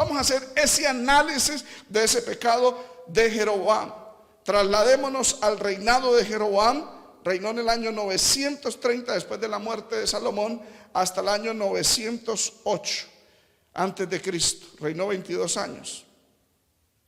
vamos a hacer ese análisis de ese pecado de Jeroboam. Trasladémonos al reinado de Jeroboam. Reinó en el año 930 después de la muerte de Salomón hasta el año 908 antes de Cristo. Reinó 22 años.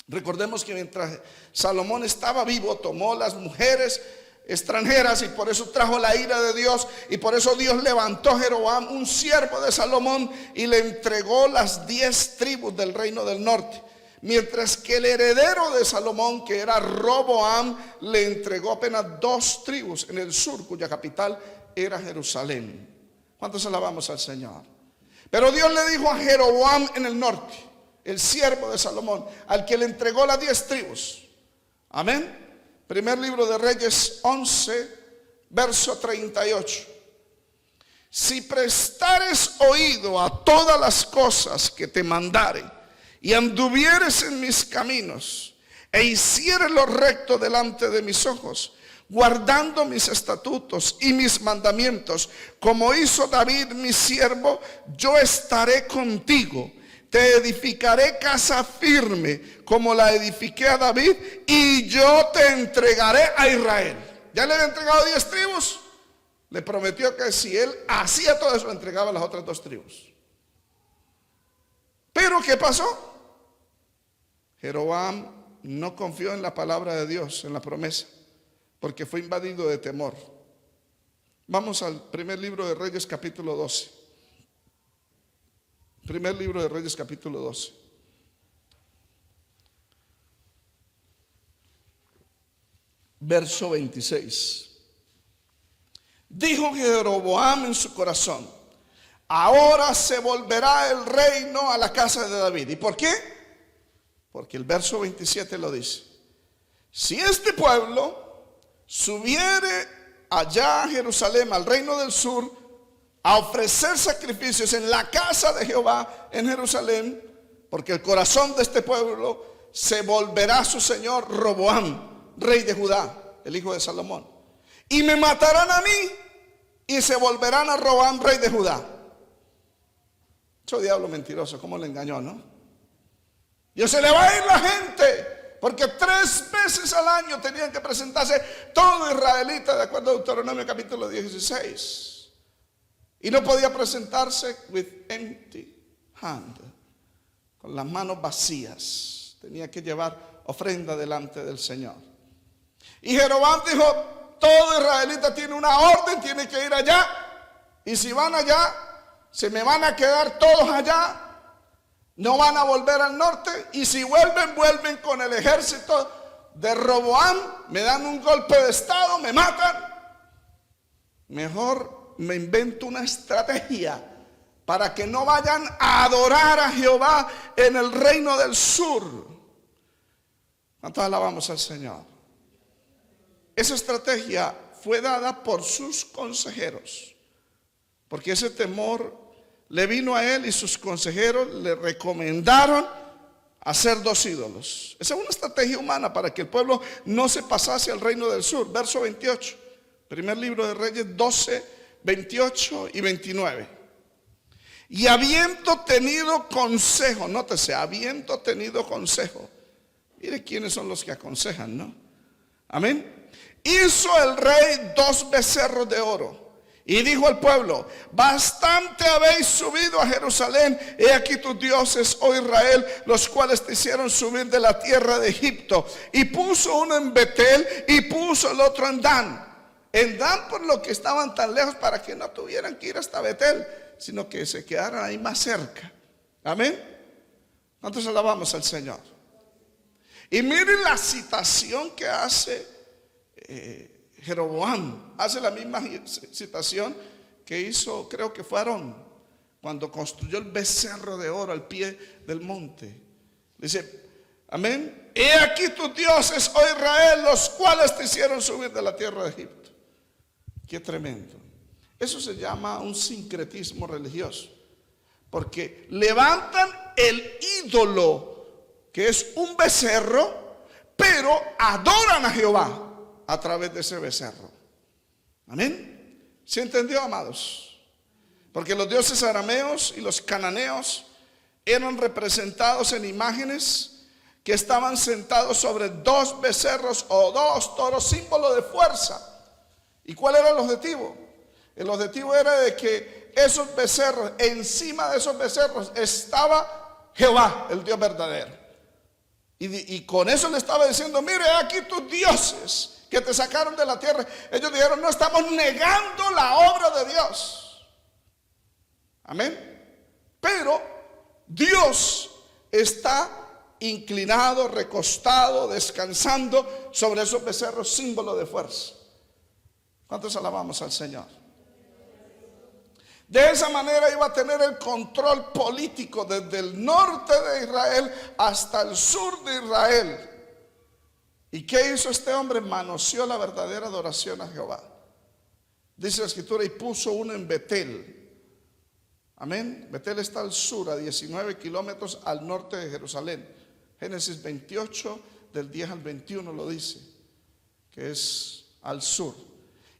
Recordemos que mientras Salomón estaba vivo, tomó las mujeres extranjeras y por eso trajo la ira de Dios, y por eso Dios levantó a Jeroboam, un siervo de Salomón, y le entregó las 10 tribus del reino del norte, mientras que el heredero de Salomón, que era Roboam, le entregó apenas 2 tribus en el sur, cuya capital era Jerusalén. ¿Cuántos alabamos al Señor? Pero Dios le dijo a Jeroboam en el norte, el siervo de Salomón, al que le entregó las 10 tribus. Amén. Primer libro de Reyes 11, verso 38. Si prestares oído a todas las cosas que te mandare, y anduvieres en mis caminos, e hicieres lo recto delante de mis ojos, guardando mis estatutos y mis mandamientos, como hizo David mi siervo, yo estaré contigo. Te edificaré casa firme como la edifiqué a David, y yo te entregaré a Israel. Ya le había entregado 10 tribus. Le prometió que si él hacía todo eso, le entregaba las otras 2 tribus. Pero ¿qué pasó? Jeroboam no confió en la palabra de Dios, en la promesa, porque fue invadido de temor. Vamos al primer libro de Reyes, capítulo 12. Primer libro de Reyes, capítulo 12. Verso 26. Dijo Jeroboam en su corazón: ahora se volverá el reino a la casa de David. ¿Y por qué? Porque el verso 27 lo dice: si este pueblo subiere allá a Jerusalén, al reino del sur, a ofrecer sacrificios en la casa de Jehová en Jerusalén, porque el corazón de este pueblo se volverá a su señor Roboam, rey de Judá, el hijo de Salomón, y me matarán a mí, y se volverán a Roboam, rey de Judá. Ese diablo mentiroso, cómo le engañó, ¿no? Y se le va a ir la gente, porque 3 veces al año tenían que presentarse todo israelita, de acuerdo a Deuteronomio capítulo 16. Y no podía presentarse with empty hand, con las manos vacías. Tenía que llevar ofrenda delante del Señor. Y Jeroboam dijo: todo israelita tiene una orden, tiene que ir allá. Y si van allá, se me van a quedar todos allá. No van a volver al norte. Y si vuelven, vuelven con el ejército de Roboam. Me dan un golpe de estado, me matan. Mejor me invento una estrategia para que no vayan a adorar a Jehová en el reino del sur. ¿Cuántos alabamos al Señor? Esa estrategia fue dada por sus consejeros, porque ese temor le vino a él y sus consejeros le recomendaron hacer 2 ídolos. Esa es una estrategia humana para que el pueblo no se pasase al reino del sur. Verso 28, primer libro de Reyes 12, 28 y 29. Y habiendo tenido consejo, nótese, habiendo tenido consejo. Mire quiénes son los que aconsejan, ¿no? Amén. Hizo el rey 2 becerros de oro y dijo al pueblo: bastante habéis subido a Jerusalén, he aquí tus dioses, oh Israel, los cuales te hicieron subir de la tierra de Egipto. Y puso uno en Betel y puso el otro en Dan. En Dan, por lo que estaban tan lejos, para que no tuvieran que ir hasta Betel, sino que se quedaran ahí más cerca. Amén. ¿Cuántos alabamos al Señor? Y miren la citación que hace Jeroboam. Hace la misma citación que hizo, creo que fue Aarón, cuando construyó el becerro de oro al pie del monte. Dice: amén. He aquí tus dioses, oh Israel, los cuales te hicieron subir de la tierra de Egipto. Qué tremendo. Eso se llama un sincretismo religioso, porque levantan el ídolo, que es un becerro, pero adoran a Jehová a través de ese becerro. Amén. ¿Se entendió, amados? Porque los dioses arameos y los cananeos eran representados en imágenes que estaban sentados sobre dos becerros o dos toros, símbolo de fuerza. ¿Y cuál era el objetivo? El objetivo era de que esos becerros, encima de esos becerros estaba Jehová, el Dios verdadero. Y con eso le estaba diciendo: mire, aquí tus dioses que te sacaron de la tierra. Ellos dijeron: no, estamos negando la obra de Dios. Amén. Pero Dios está inclinado, recostado, descansando sobre esos becerros, símbolo de fuerza. ¿Cuántos alabamos al Señor? De esa manera iba a tener el control político desde el norte de Israel hasta el sur de Israel. ¿Y qué hizo este hombre? Manoseó la verdadera adoración a Jehová. Dice la escritura: y puso uno en Betel. Amén. Betel está al sur, a 19 kilómetros al norte de Jerusalén. Génesis 28, del 10 al 21 lo dice, que es al sur.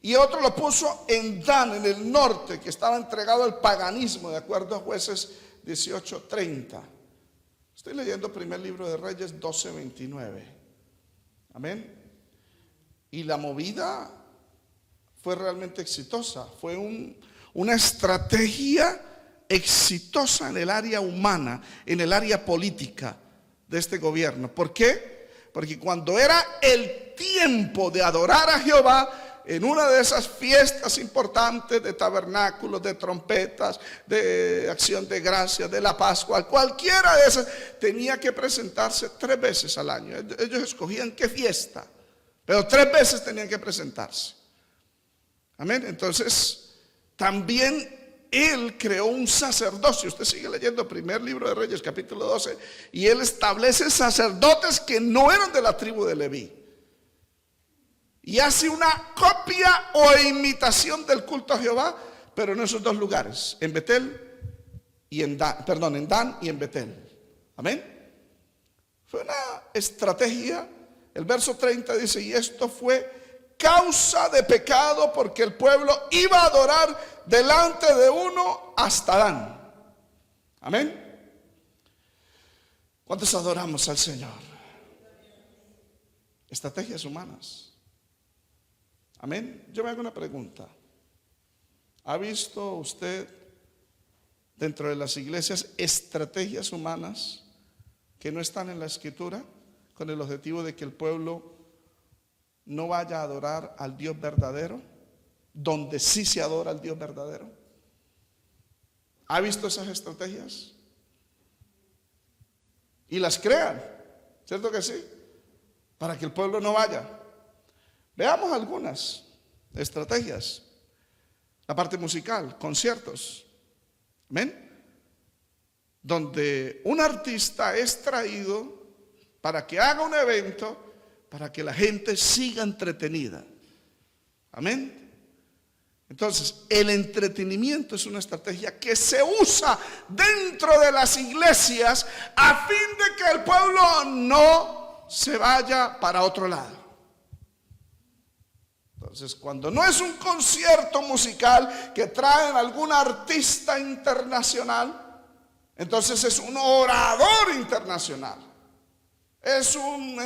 Y otro lo puso en Dan, en el norte, que estaba entregado al paganismo, de acuerdo a Jueces 18:30. Estoy leyendo primer libro de Reyes 12:29. Amén. Y la movida fue realmente exitosa. Fue una estrategia exitosa en el área humana, en el área política de este gobierno. ¿Por qué? Porque cuando era el tiempo de adorar a Jehová, en una de esas fiestas importantes de tabernáculos, de trompetas, de acción de gracias, de la Pascua, cualquiera de esas, tenía que presentarse 3 veces al año. Ellos escogían qué fiesta, pero 3 veces tenían que presentarse. Amén. Entonces, también él creó un sacerdocio. Usted sigue leyendo primer libro de Reyes, capítulo 12, y él establece sacerdotes que no eran de la tribu de Leví. Y hace una copia o imitación del culto a Jehová, pero en esos 2 lugares, en Betel y en Dan y en Betel. Amén. Fue una estrategia. El verso 30 dice: y esto fue causa de pecado, porque el pueblo iba a adorar delante de uno hasta Dan. Amén. ¿Cuántos adoramos al Señor? Estrategias humanas. Amén. Yo me hago una pregunta. ¿Ha visto usted dentro de las iglesias estrategias humanas que no están en la escritura, con el objetivo de que el pueblo no vaya a adorar al Dios verdadero, donde sí se adora al Dios verdadero? ¿Ha visto esas estrategias? Y las crean, ¿cierto que sí? Para que el pueblo no vaya. Veamos algunas estrategias. La parte musical, conciertos. Amén. Donde un artista es traído para que haga un evento, para que la gente siga entretenida. Amén. Entonces, el entretenimiento es una estrategia que se usa dentro de las iglesias a fin de que el pueblo no se vaya para otro lado. Entonces, cuando no es un concierto musical que traen algún artista internacional, entonces es un orador internacional, es un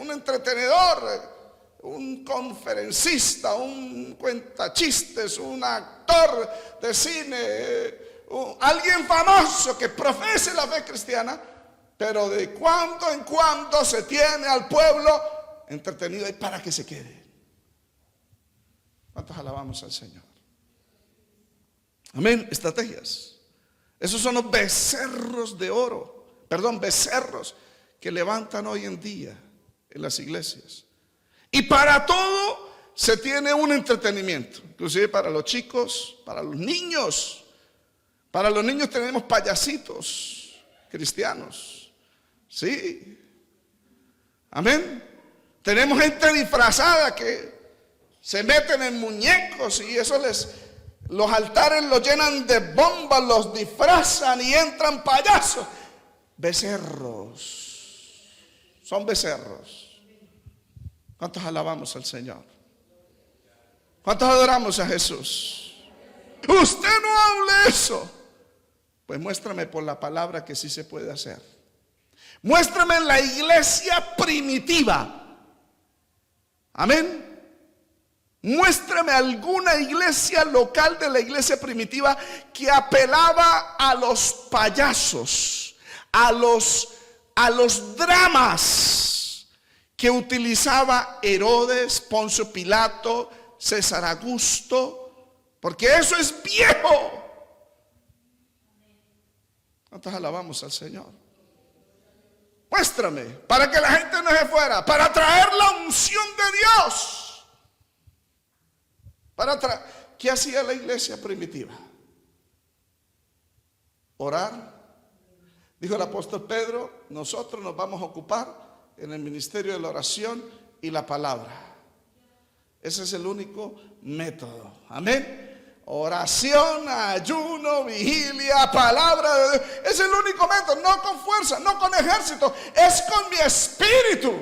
entretenedor, un conferencista, un cuentachistes, un actor de cine, alguien famoso que profese la fe cristiana, pero de cuando en cuando se tiene al pueblo entretenido y para que se quede. ¿Cuántos alabamos al Señor? Amén. Estrategias. Esos son los becerros de oro, becerros que levantan hoy en día en las iglesias. Y para todo se tiene un entretenimiento, inclusive para los chicos, para los niños. Para los niños tenemos payasitos cristianos. Sí. Amén. Tenemos gente disfrazada que se meten en muñecos y eso los altares los llenan de bombas, los disfrazan y entran payasos. Becerros. Son becerros. ¿Cuántos alabamos al Señor? ¿Cuántos adoramos a Jesús? Usted no hable eso. Pues muéstrame por la palabra que sí se puede hacer. Muéstrame en la iglesia primitiva. Amén. Muéstrame alguna iglesia local de la iglesia primitiva que apelaba a los payasos, a los dramas que utilizaba Herodes, Poncio Pilato, César Augusto, porque eso es viejo. ¿Cuántos alabamos al Señor? Muéstrame, para que la gente no se fuera, para traer la unción de Dios. ¿Qué hacía la iglesia primitiva? Orar. Dijo el apóstol Pedro, nosotros nos vamos a ocupar en el ministerio de la oración y la palabra. Ese es el único método. Amén. Oración, ayuno, vigilia, palabra de Dios. Es el único método. No con fuerza, no con ejército. Es con mi espíritu.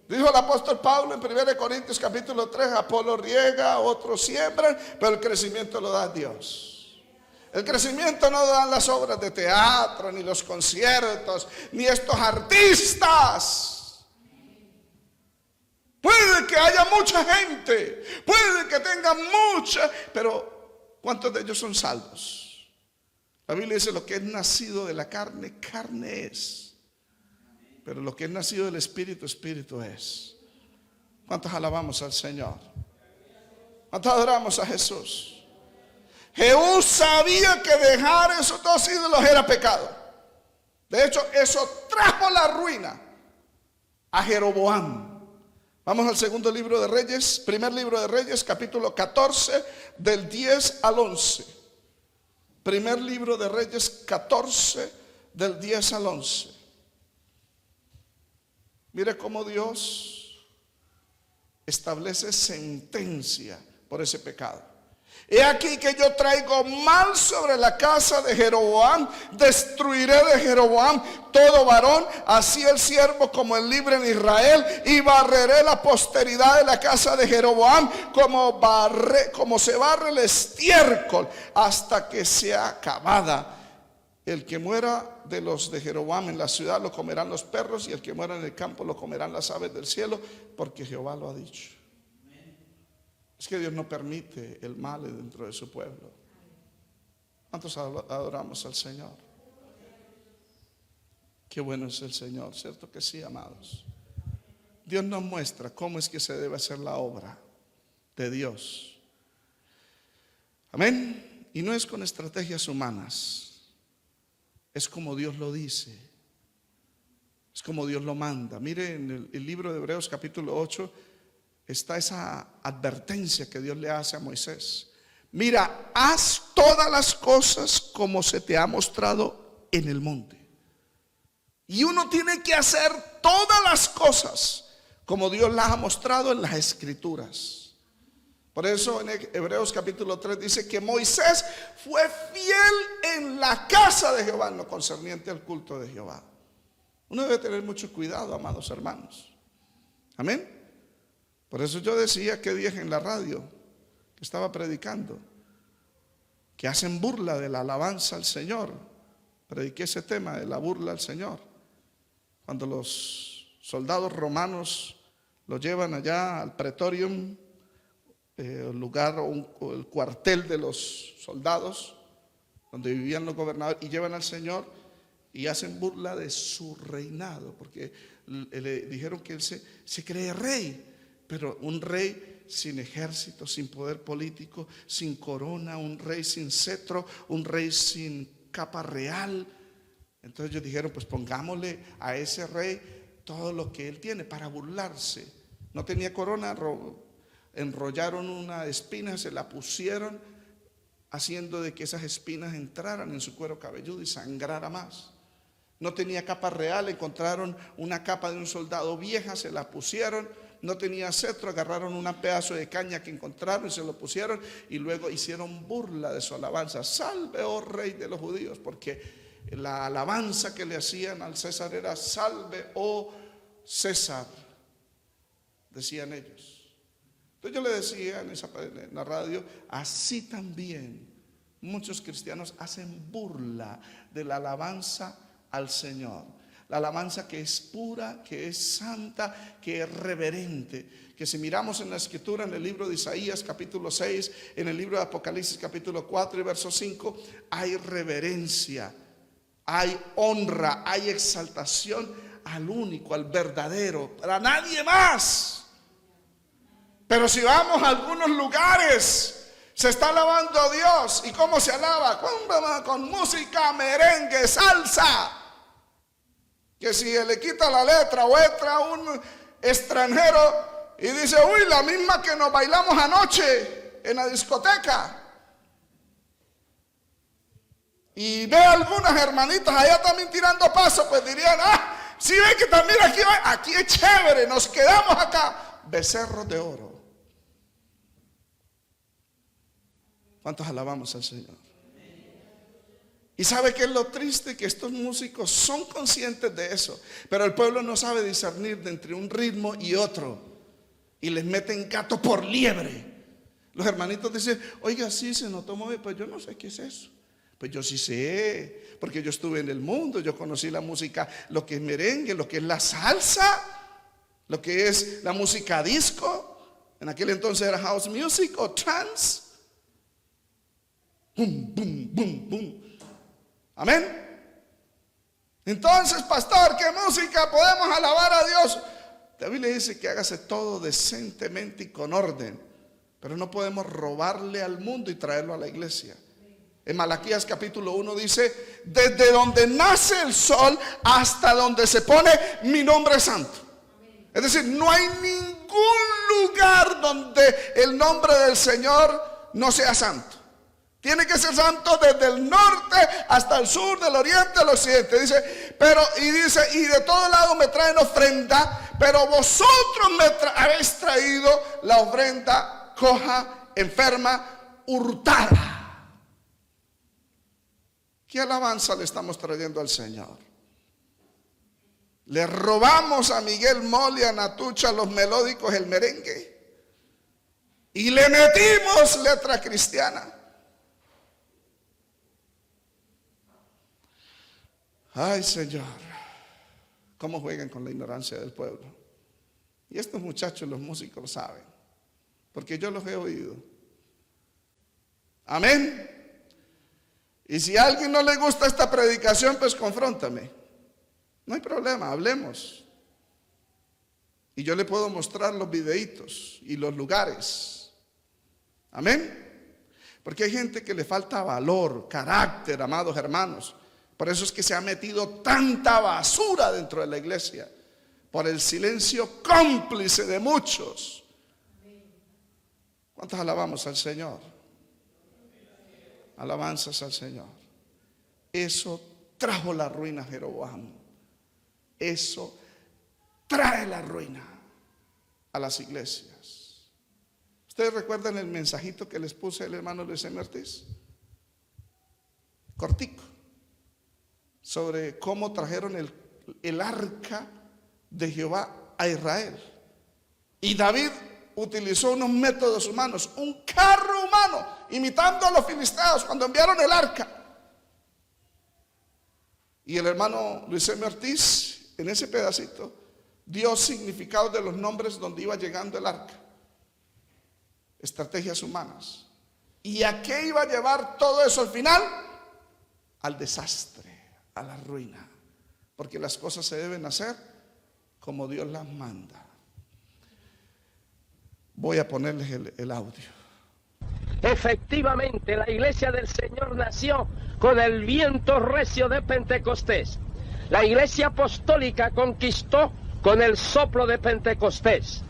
Dijo el apóstol Pablo en 1 Corintios capítulo 3. Apolo riega, otros siembran, pero el crecimiento lo da Dios. El crecimiento no lo dan las obras de teatro, ni los conciertos, ni estos artistas. Puede que haya mucha gente, puede que tengan mucha, pero ¿cuántos de ellos son salvos? La Biblia dice: lo que es nacido de la carne, carne es, pero lo que es nacido del Espíritu, Espíritu es. ¿Cuántos alabamos al Señor? ¿Cuántos adoramos a Jesús? Jehú sabía que dejar esos dos ídolos era pecado. De hecho, eso trajo la ruina a Jeroboam. Vamos al segundo libro de Reyes, primer libro de Reyes, capítulo 14, del 10 al 11. Primer libro de Reyes 14, del 10 al 11. Mire cómo Dios establece sentencia por ese pecado. He aquí que yo traigo mal sobre la casa de Jeroboam, destruiré de Jeroboam todo varón, así el siervo como el libre en Israel, y barreré la posteridad de la casa de Jeroboam como se barre el estiércol hasta que sea acabada. El que muera de los de Jeroboam en la ciudad lo comerán los perros, y el que muera en el campo lo comerán las aves del cielo, porque Jehová lo ha dicho. Es que Dios no permite el mal dentro de su pueblo. ¿Cuántos adoramos al Señor? Qué bueno es el Señor, ¿cierto que sí, amados? Dios nos muestra cómo es que se debe hacer la obra de Dios. Amén. Y no es con estrategias humanas, es como Dios lo dice, es como Dios lo manda. Mire, en el libro de Hebreos capítulo 8 está esa advertencia que Dios le hace a Moisés. Mira, haz todas las cosas como se te ha mostrado en el monte. Y uno tiene que hacer todas las cosas como Dios las ha mostrado en las escrituras. Por eso en Hebreos capítulo 3 dice que Moisés fue fiel en la casa de Jehová en lo concerniente al culto de Jehová. Uno debe tener mucho cuidado, amados hermanos. Amén. Por eso yo decía que día en la radio que estaba predicando, que hacen burla de la alabanza al Señor. Prediqué ese tema de la burla al Señor. Cuando los soldados romanos lo llevan allá al Praetorium, el lugar o el cuartel de los soldados, donde vivían los gobernadores, y llevan al Señor y hacen burla de su reinado, porque le dijeron que él se cree rey. Pero un rey sin ejército, sin poder político, sin corona, un rey sin cetro, un rey sin capa real. Entonces ellos dijeron: pues pongámosle a ese rey todo lo que él tiene para burlarse. No tenía corona, enrollaron una espina, se la pusieron, haciendo de que esas espinas entraran en su cuero cabelludo y sangrara más. No tenía capa real, encontraron una capa de un soldado vieja, se la pusieron. No tenía cetro, agarraron un pedazo de caña que encontraron y se lo pusieron, y luego hicieron burla de su alabanza. Salve, oh rey de los judíos, porque la alabanza que le hacían al César era: salve, oh César, decían ellos. Entonces yo le decía en la radio: así también Muchos cristianos hacen burla de la alabanza al Señor. La alabanza que es pura, que es santa, que es reverente. Que si miramos en la escritura, en el libro de Isaías capítulo 6, en el libro de Apocalipsis capítulo 4 y verso 5, hay reverencia, hay honra, hay exaltación al único, al verdadero, para nadie más. Pero si vamos a algunos lugares, se está alabando a Dios. ¿Y cómo se alaba? Con música, merengue, salsa. Que si le quita la letra o entra un extranjero y dice, uy, la misma que nos bailamos anoche en la discoteca. Y ve a algunas hermanitas allá también tirando paso, pues dirían, si ven que también aquí es chévere, nos quedamos acá. Becerros de oro. ¿Cuántos alabamos al Señor? Y sabe que es lo triste, que estos músicos son conscientes de eso, pero el pueblo no sabe discernir de entre un ritmo y otro, y les meten gato por liebre. Los hermanitos dicen, oiga, sí se notó muy bien. Pues yo no sé qué es eso. Pues yo sí sé, porque yo estuve en el mundo, yo conocí la música, lo que es merengue, lo que es la salsa, lo que es la música disco. En aquel entonces era house music o trance. Boom, boom, boom, boom. Amén. Entonces, pastor, ¿qué música podemos alabar a Dios? La Biblia dice que hágase todo decentemente y con orden, pero no podemos robarle al mundo y traerlo a la iglesia. En Malaquías capítulo 1 dice, desde donde nace el sol hasta donde se pone, mi nombre es santo. Es decir, no hay ningún lugar donde el nombre del Señor no sea santo. Tiene que ser santo desde el norte hasta el sur, del oriente al occidente. Dice, y de todo lado me traen ofrenda, pero vosotros habéis traído la ofrenda coja, enferma, hurtada. ¿Qué alabanza le estamos trayendo al Señor? Le robamos a Miguel Moli, a Natucha, los melódicos, el merengue, y le metimos letra cristiana. Ay, Señor, cómo juegan con la ignorancia del pueblo. Y estos muchachos, los músicos, lo saben, porque yo los he oído. Amén. Y si a alguien no le gusta esta predicación, pues confróntame. No hay problema, hablemos. Y yo le puedo mostrar los videitos y los lugares. Amén. Porque hay gente que le falta valor, carácter, amados hermanos. Por eso es que se ha metido tanta basura dentro de la iglesia, por el silencio cómplice de muchos. ¿Cuántos alabamos al Señor? Alabanzas al Señor. Eso trajo la ruina a Jeroboam. Eso trae la ruina a las iglesias. ¿Ustedes recuerdan el mensajito que les puse el hermano Luis M. Ortiz? Cortico. Sobre cómo trajeron el arca de Jehová a Israel. Y David utilizó unos métodos humanos, un carro humano, imitando a los filisteos cuando enviaron el arca. Y el hermano Luis M. Ortiz, en ese pedacito, dio significado de los nombres donde iba llegando el arca. Estrategias humanas. ¿Y a qué iba a llevar todo eso al final? Al desastre, a la ruina. Porque las cosas se deben hacer como Dios las manda. Voy a ponerles el audio. Efectivamente, la iglesia del Señor nació con el viento recio de Pentecostés. La iglesia apostólica conquistó con el soplo de Pentecostés.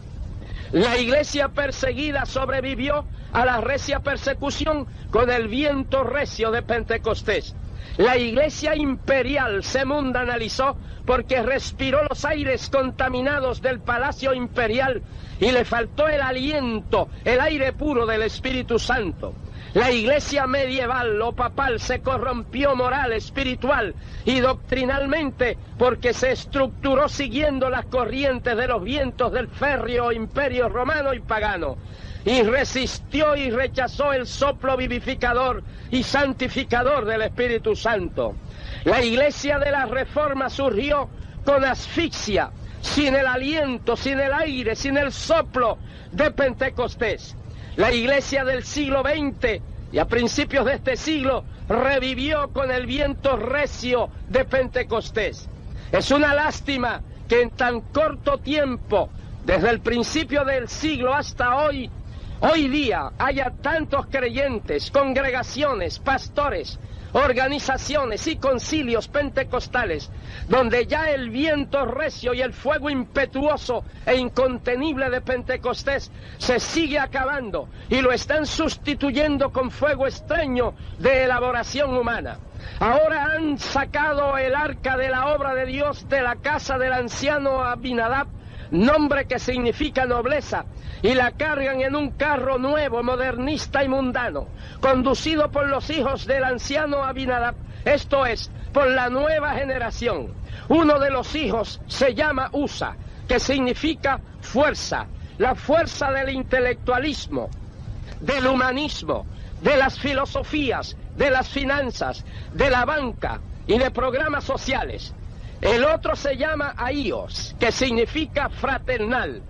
La iglesia perseguida sobrevivió a la recia persecución con el viento recio de Pentecostés. La iglesia imperial se mundanalizó porque respiró los aires contaminados del palacio imperial y le faltó el aliento, el aire puro del Espíritu Santo. La iglesia medieval o papal se corrompió moral, espiritual y doctrinalmente porque se estructuró siguiendo las corrientes de los vientos del férreo imperio romano y pagano. y resistió y rechazó el soplo vivificador y santificador del Espíritu Santo. La iglesia de la Reforma surgió con asfixia, sin el aliento, sin el aire, sin el soplo de Pentecostés. La iglesia del siglo XX y a principios de este siglo revivió con el viento recio de Pentecostés. Es una lástima que en tan corto tiempo, desde el principio del siglo hasta hoy día, haya tantos creyentes, congregaciones, pastores, organizaciones y concilios pentecostales, donde ya el viento recio y el fuego impetuoso e incontenible de Pentecostés se sigue acabando y lo están sustituyendo con fuego extraño de elaboración humana. Ahora han sacado el arca de la obra de Dios de la casa del anciano Abinadab, nombre que significa nobleza, y la cargan en un carro nuevo, modernista y mundano, conducido por los hijos del anciano Abinadab, esto es, por la nueva generación. Uno de los hijos se llama Usa, que significa fuerza, la fuerza del intelectualismo, del humanismo, de las filosofías, de las finanzas, de la banca y de programas sociales. El otro se llama Aíos, que significa fraternal.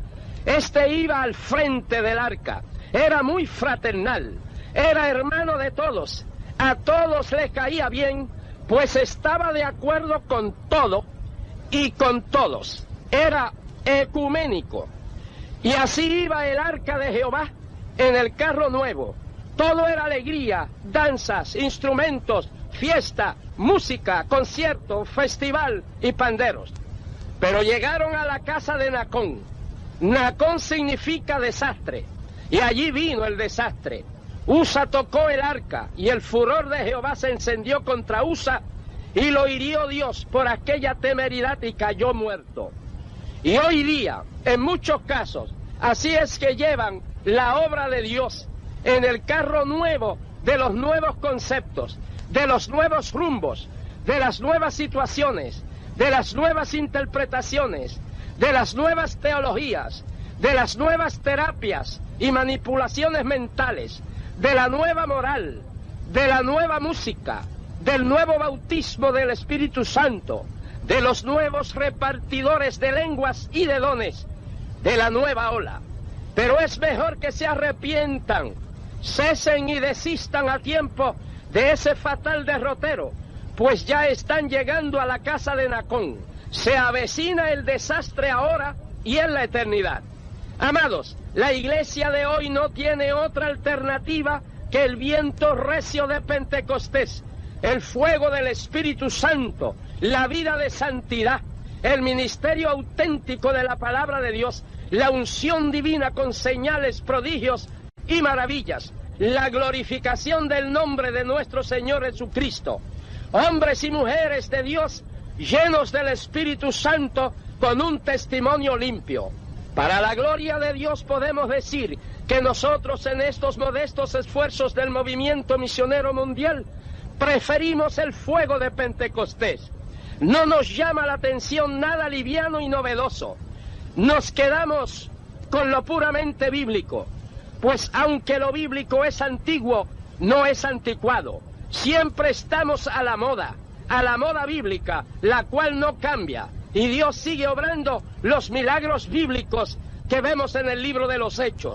Este iba al frente del arca, era muy fraternal, era hermano de todos, a todos les caía bien, pues estaba de acuerdo con todo y con todos, era ecuménico. Y así iba el arca de Jehová en el carro nuevo, todo era alegría, danzas, instrumentos, fiesta, música, concierto, festival y panderos. Pero llegaron a la casa de Nacón. Nacón significa desastre, y allí vino el desastre. Usa tocó el arca, y el furor de Jehová se encendió contra Usa, y lo hirió Dios por aquella temeridad y cayó muerto. Y hoy día, en muchos casos, así es que llevan la obra de Dios en el carro nuevo de los nuevos conceptos, de los nuevos rumbos, de las nuevas situaciones, de las nuevas interpretaciones, de las nuevas teologías, de las nuevas terapias y manipulaciones mentales, de la nueva moral, de la nueva música, del nuevo bautismo del Espíritu Santo, de los nuevos repartidores de lenguas y de dones, de la nueva ola. Pero es mejor que se arrepientan, cesen y desistan a tiempo de ese fatal derrotero, pues ya están llegando a la casa de Nacón. Se avecina el desastre ahora y en la eternidad. Amados, la iglesia de hoy no tiene otra alternativa que el viento recio de Pentecostés, el fuego del Espíritu Santo, la vida de santidad, el ministerio auténtico de la palabra de Dios, la unción divina con señales, prodigios y maravillas, la glorificación del nombre de nuestro Señor Jesucristo. Hombres y mujeres de Dios llenos del Espíritu Santo con un testimonio limpio. Para la gloria de Dios podemos decir que nosotros en estos modestos esfuerzos del movimiento misionero mundial preferimos el fuego de Pentecostés. No nos llama la atención nada liviano y novedoso. Nos quedamos con lo puramente bíblico, pues aunque lo bíblico es antiguo, no es anticuado. Siempre estamos a la moda bíblica, la cual no cambia. Y Dios sigue obrando los milagros bíblicos que vemos en el libro de los Hechos.